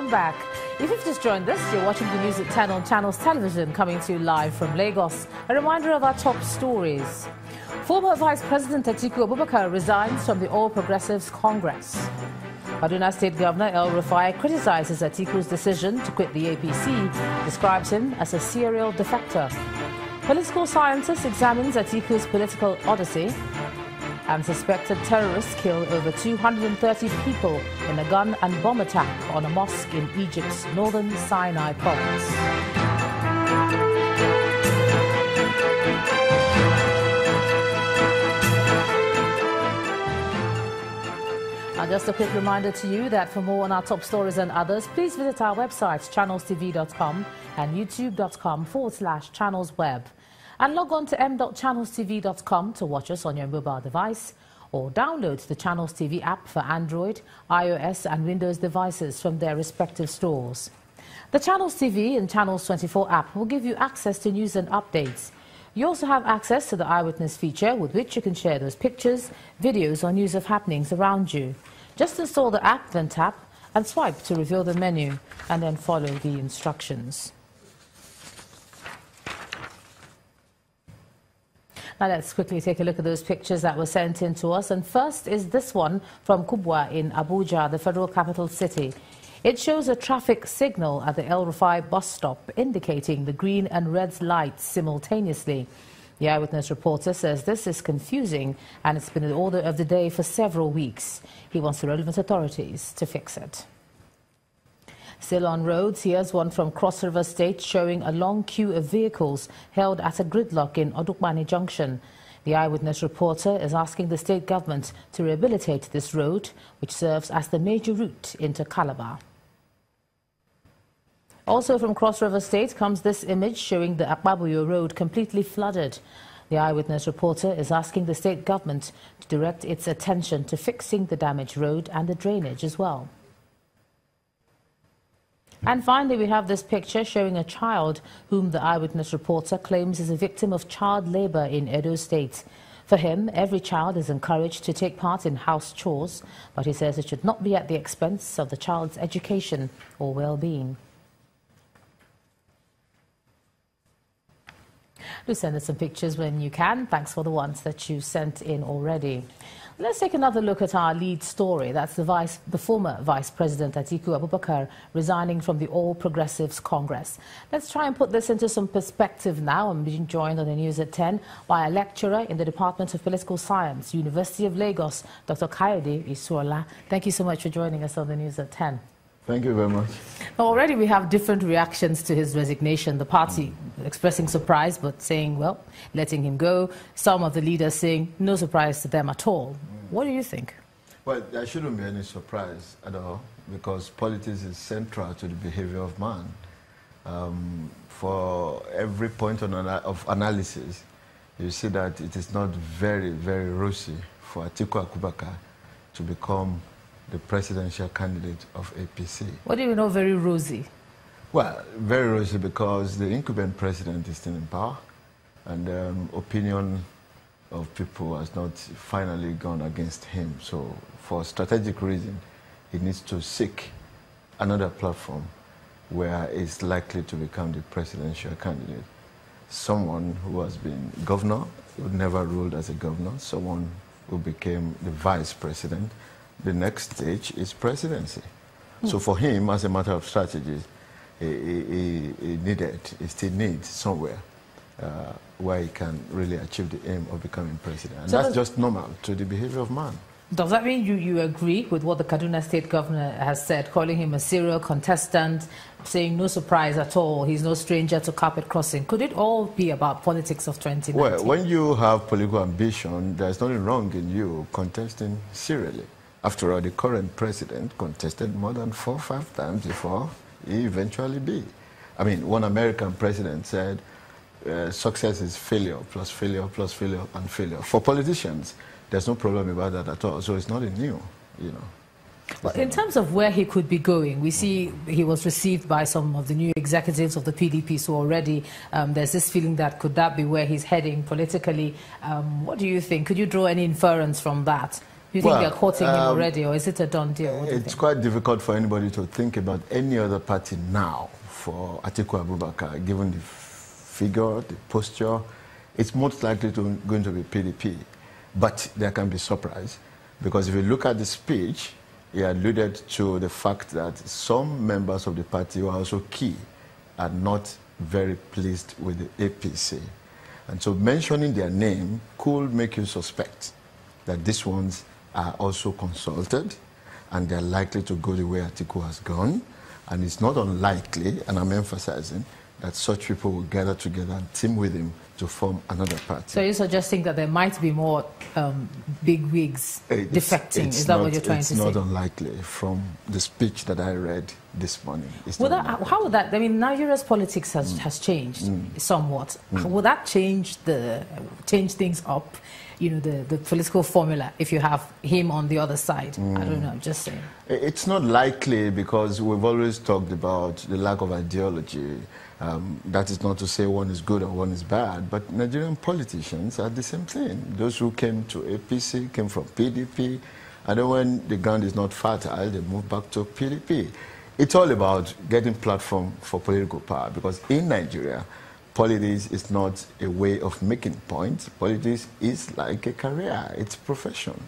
Welcome back. If you've just joined us, you're watching the news at 10 on Channels Television, coming to you live from Lagos. A reminder of our top stories. Former Vice President Atiku Abubakar resigns from the All Progressives Congress. Kaduna State Governor El Rufai criticizes Atiku's decision to quit the APC, describes him as a serial defector. Political scientist examines Atiku's political odyssey. And suspected terrorists kill over 230 people in a gun and bomb attack on a mosque in Egypt's northern Sinai province. Now, just a quick reminder to you that for more on our top stories and others, please visit our website, channelstv.com and youtube.com/channelsweb. And log on to m.channelstv.com to watch us on your mobile device, or download the Channels TV app for Android, iOS and Windows devices from their respective stores. The Channels TV and Channels 24 app will give you access to news and updates. You also have access to the Eyewitness feature, with which you can share those pictures, videos or news of happenings around you. Just install the app, then tap and swipe to reveal the menu, and then follow the instructions. Now let's quickly take a look at those pictures that were sent in to us. And first is this one from Kubwa in Abuja, the federal capital city. It shows a traffic signal at the El Rufai bus stop indicating the green and red lights simultaneously. The Eyewitness reporter says this is confusing and it's been the order of the day for several weeks. He wants the relevant authorities to fix it. Still on roads, here's one from Cross River State showing a long queue of vehicles held at a gridlock in Odukbani Junction. The Eyewitness reporter is asking the state government to rehabilitate this road, which serves as the major route into Calabar. Also from Cross River State comes this image showing the Akbabuyo Road completely flooded. The Eyewitness reporter is asking the state government to direct its attention to fixing the damaged road and the drainage as well. And finally, we have this picture showing a child whom the Eyewitness reporter claims is a victim of child labor in Edo State. For him, every child is encouraged to take part in house chores, but he says it should not be at the expense of the child's education or well-being. Do send us some pictures when you can. Thanks for the ones that you sent in already. Let's take another look at our lead story. That's the former Vice President Atiku Abubakar resigning from the All Progressives Congress. Let's try and put this into some perspective now. I'm being joined on the news at 10 by a lecturer in the Department of Political Science, University of Lagos, Dr. Kayode Isuola. Thank you so much for joining us on the news at 10. Thank you very much. Already we have different reactions to his resignation. The party expressing surprise but saying, well, letting him go. Some of the leaders saying no surprise to them at all. What do you think? Well, there shouldn't be any surprise at all, because politics is central to the behavior of man. For every point of analysis, you see that it is not very, very rosy for Atiku Abubakar to become the presidential candidate of APC. What do you know very rosy? Well, very rosy because the incumbent president is still in power, and opinion of people has not finally gone against him. So for strategic reason, he needs to seek another platform where he's likely to become the presidential candidate. Someone who has been governor, who never ruled as a governor, someone who became the vice president. The next stage is presidency. So for him, as a matter of strategy, he still needs somewhere where he can really achieve the aim of becoming president. And so that's just normal to the behavior of man. Does that mean you agree with what the Kaduna State Governor has said, calling him a serial contestant, saying no surprise at all, he's no stranger to carpet crossing? Could it all be about politics of 2019? Well, when you have political ambition, there's nothing wrong in you contesting serially. After all, the current president contested more than 4 or 5 times before he eventually be. I mean, one American president said, success is failure plus failure plus failure and failure. For politicians, there's no problem about that at all. So it's not new, you know. Well, in terms of where he could be going, we see he was received by some of the new executives of the PDP, so already there's this feeling that could that be where he's heading politically. What do you think? Could you draw any inference from that? Do you think they're courting him already, or is it a done deal? It's quite difficult for anybody to think about any other party now for Atiku Abubakar, given the figure, the posture. It's most likely going to be PDP. But there can be surprise, because if you look at the speech, he alluded to the fact that some members of the party who are also key are not very pleased with the APC. And so mentioning their name could make you suspect that these ones are also consulted, and they're likely to go the way Atiku has gone. And it's not unlikely, and I'm emphasizing, that such people will gather together and team with him to form another party. So you're suggesting that there might be more big wigs defecting? Is that what you're trying to say? It's not unlikely from the speech that I read this morning. How would that, I mean, Nigeria's politics has changed somewhat. Will that change things up? You know, the political formula, if you have him on the other side? I don't know, I'm just saying. It's not likely, because we've always talked about the lack of ideology. That is not to say one is good or one is bad, but Nigerian politicians are the same thing. Those who came to APC came from PDP, and then when the ground is not fertile, they move back to PDP. It's all about getting platform for political power, because in Nigeria, politics is not a way of making points. Politics is like a career. It's a profession.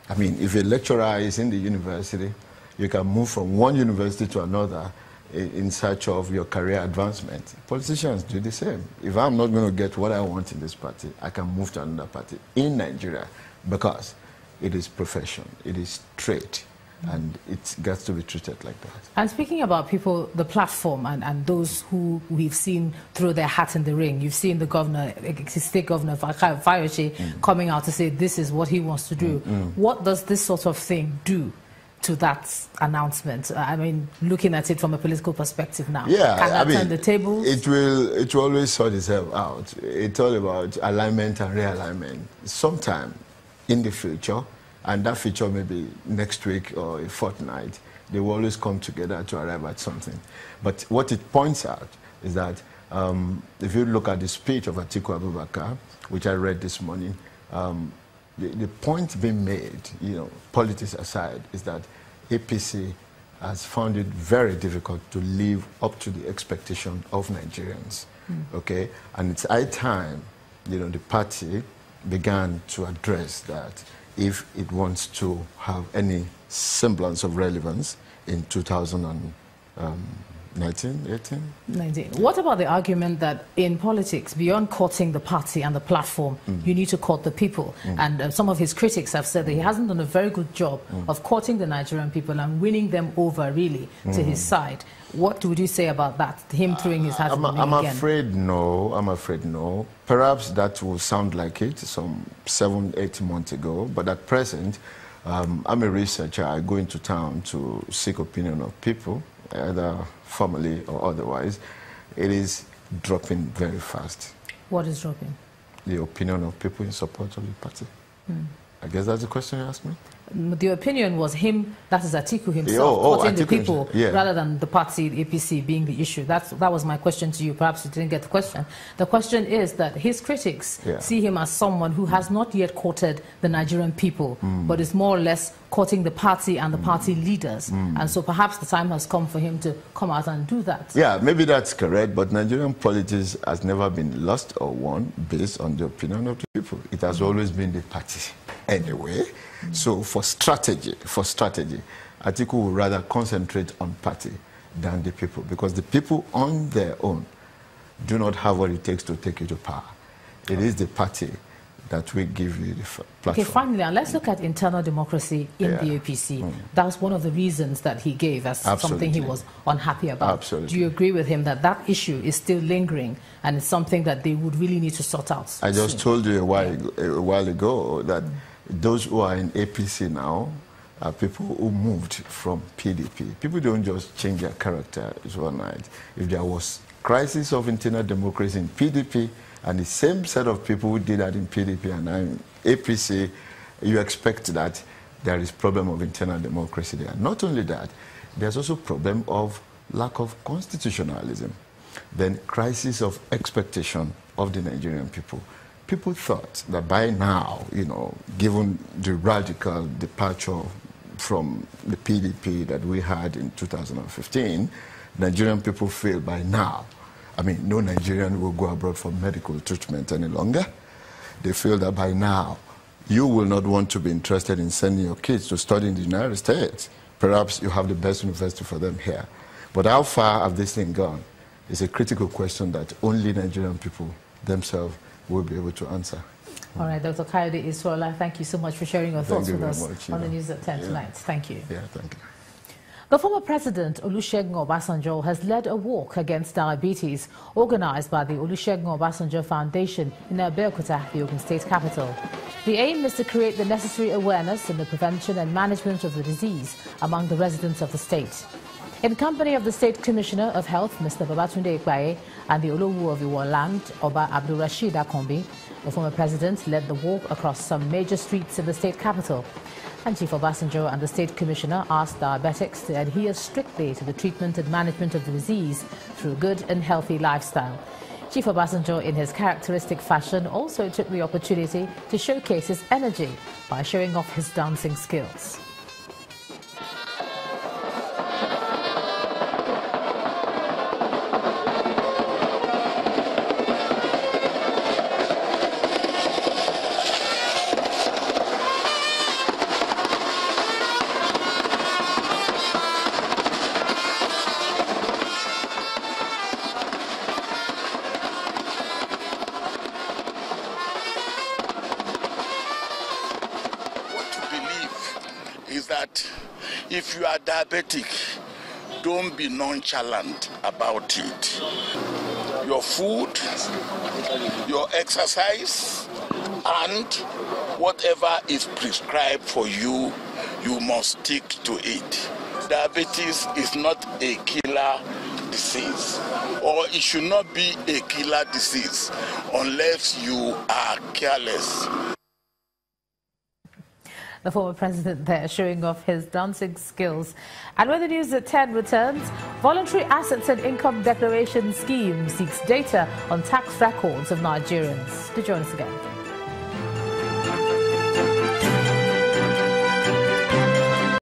I mean, if a lecturer is in the university, you can move from one university to another in search of your career advancement. Politicians do the same. If I'm not going to get what I want in this party, I can move to another party in Nigeria, because it is profession, it is trade. And it gets to be treated like that. And speaking about people, the platform, and those who we've seen throw their hat in the ring, you've seen the governor, state governor Fayose, coming out to say this is what he wants to do. What does this sort of thing do to that announcement? I mean, looking at it from a political perspective now. Yeah, can that turn the tables? It will always sort itself out. It's all about alignment and realignment. Sometime in the future, and that feature maybe next week or a fortnight, they will always come together to arrive at something. But what it points out is that if you look at the speech of Atiku Abubakar, which I read this morning, the point being made, you know, politics aside, is that APC has found it very difficult to live up to the expectation of Nigerians. Okay? And it's high time, you know, the party began to address that if it wants to have any semblance of relevance in 2019, 18? What about the argument that in politics, beyond courting the party and the platform, you need to court the people? And some of his critics have said that he hasn't done a very good job of courting the Nigerian people and winning them over, really, to his side. What would you say about that, him throwing his hat in the ring again? I'm afraid no. Perhaps that will sound like it some 7-8 months ago, but at present, I'm a researcher. I go into town to seek opinion of people, either formally or otherwise. It is dropping very fast. What is dropping? The opinion of people in support of the party. I guess that's the question you asked me. The opinion was him, that is Atiku himself, courting the people rather than the party, the APC, being the issue. That was my question to you. Perhaps you didn't get the question. The question is that his critics see him as someone who has not yet courted the Nigerian people, but is more or less courting the party and the party leaders. And so perhaps the time has come for him to come out and do that. Yeah, maybe that's correct, but Nigerian politics has never been lost or won based on the opinion of the people. It has always been the party anyway. So for strategy, Atiku would rather concentrate on party than the people, because the people on their own do not have what it takes to take you to power. It is the party that will give you the platform. Okay, finally, and let's look at internal democracy in the APC. That was one of the reasons that he gave as something he was unhappy about. Absolutely. Do you agree with him that that issue is still lingering and it's something that they would really need to sort out? I just told you a while ago that those who are in APC now are people who moved from PDP. People don't just change their character overnight. If there was crisis of internal democracy in PDP and the same set of people who did that in PDP and now in APC, you expect that there is problem of internal democracy there. Not only that, there's also problem of lack of constitutionalism. Then crisis of expectation of the Nigerian people. people thought that by now, given the radical departure from the PDP that we had in 2015, Nigerian people feel by now, no Nigerian will go abroad for medical treatment any longer. They feel that by now, you will not want to be interested in sending your kids to study in the United States. Perhaps you have the best university for them here. But how far have this thing gone? It's a critical question that only Nigerian people themselves will be able to answer. All right, Dr. Kayode Iswola, thank you so much for sharing your thoughts with us on the news at 10 tonight. Thank you. Yeah, thank you. The former president, Olusegun Obasanjo, has led a walk against diabetes organized by the Olusegun Obasanjo Foundation in Abeokuta, the Ogun State capital. The aim is to create the necessary awareness in the prevention and management of the disease among the residents of the state. In company of the State Commissioner of Health, Mr. Babatunde Ikpaye, and the Olowu of Iwo Land, Oba Abdulrasheed Akombi, the former president led the walk across some major streets in the state capital. And Chief Obasanjo and the State Commissioner asked diabetics to adhere strictly to the treatment and management of the disease through a good and healthy lifestyle. Chief Obasanjo, in his characteristic fashion, also took the opportunity to showcase his energy by showing off his dancing skills. Is that if you are diabetic, don't be nonchalant about it. Your food, your exercise, and whatever is prescribed for you, you must stick to it. Diabetes is not a killer disease, or it should not be a killer disease unless you are careless. The former president there showing off his dancing skills. And when the news at 10 returns, voluntary assets and income declaration scheme seeks data on tax records of Nigerians. Do join us again.